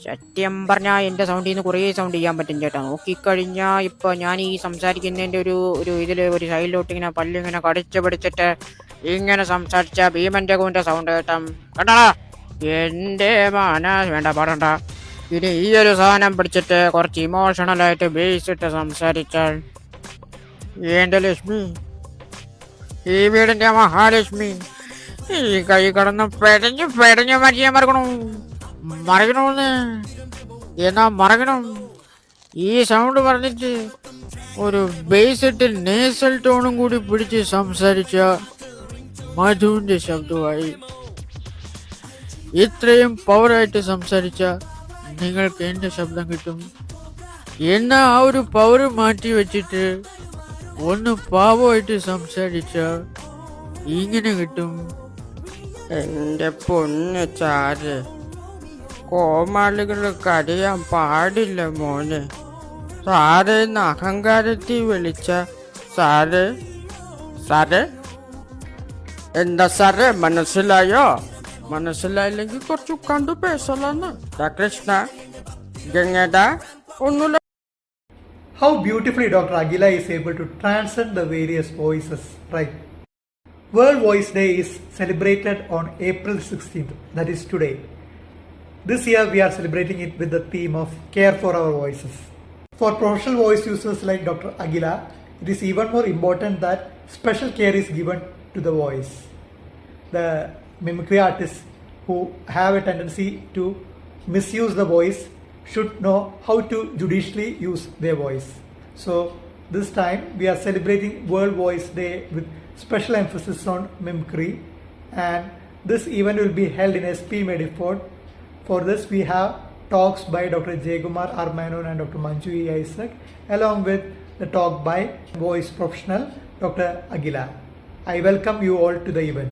സത്യം പറഞ്ഞാൽ എൻ്റെ സൗണ്ടിൽ നിന്ന് കുറേ സൗണ്ട് ചെയ്യാൻ പറ്റും ചേട്ടാ. നോക്കിക്കഴിഞ്ഞാൽ ഇപ്പോൾ ഞാൻ ഈ സംസാരിക്കുന്നതിൻ്റെ ഒരു ഇതിൽ ഒരു സൈഡിലോട്ട് ഇങ്ങനെ പല്ലിങ്ങനെ കടിച്ചു പിടിച്ചിട്ട് ഇങ്ങനെ സംസാരിച്ച ഭീമൻ്റെ കൂൻ്റെ സൗണ്ട് കേട്ടാ കേട്ടാ. എൻ്റെ വേണ്ട പാടണ്ട. ഇനി ഈ ഒരു സാധനം പിടിച്ചിട്ട് കുറച്ച് ഇമോഷണലായിട്ട് ബേസ് ഇട്ട് സംസാരിച്ചാൽ എൻ്റെ ലക്ഷ്മി, ഈ വീടിൻ്റെ മഹാലക്ഷ്മി, ഈ കൈ കടന്ന് പെടഞ്ഞു മരിയാൻ മറക്കണമെന്ന് എന്നാ മറക്കണം. ഈ സൗണ്ട് പറഞ്ഞിട്ട് ഒരു ബേസ് ഇട്ട് നേസൽ ടോണും കൂടി പിടിച്ച് സംസാരിച്ച മധുവിൻ്റെ ശബ്ദമായി ഇത്രയും പവറായിട്ട് സംസാരിച്ച നിങ്ങൾക്ക് എൻ്റെ ശബ്ദം കിട്ടും. എന്നാ ആ ഒരു പവർ മാറ്റി വെച്ചിട്ട് ഒന്ന് പാവമായിട്ട് സംസാരിച്ച ഇങ്ങനെ കിട്ടും. എൻ്റെ പൊന്ന് ചാര്, കോമാളികൾ കരയാൻ പാടില്ല മോനെ. സാറേന്ന് അഹങ്കാരത്തിൽ വിളിച്ച സാറ് സാറ് എന്താ സാറേ, മനസ്സിലായോ? മനസ്സിലായില്ലെങ്കിൽ കുറച്ച് കണ്ടു പേശലാന്ന്. കൃഷ്ണ ഗംഗേട ഒന്നുമില്ല. How beautifully Dr. Aguila is able to transcend the various voices, right? World Voice Day is celebrated on April 16th, that is today. This year we are celebrating it with the theme of Care for Our Voices. For professional voice users like Dr. Aguila, it is even more important that special care is given to the voice. The mimicry artists who have a tendency to misuse the voice should know how to judiciously use their voice. So this time we are celebrating World Voice Day with special emphasis on mimicry, and this event will be held in SP Mediford. For this we have talks by Dr. Jaykumar R. Menon and Dr. Manju E. Isaac, along with the talk by voice professional Dr. Aguila. I welcome you all to the event.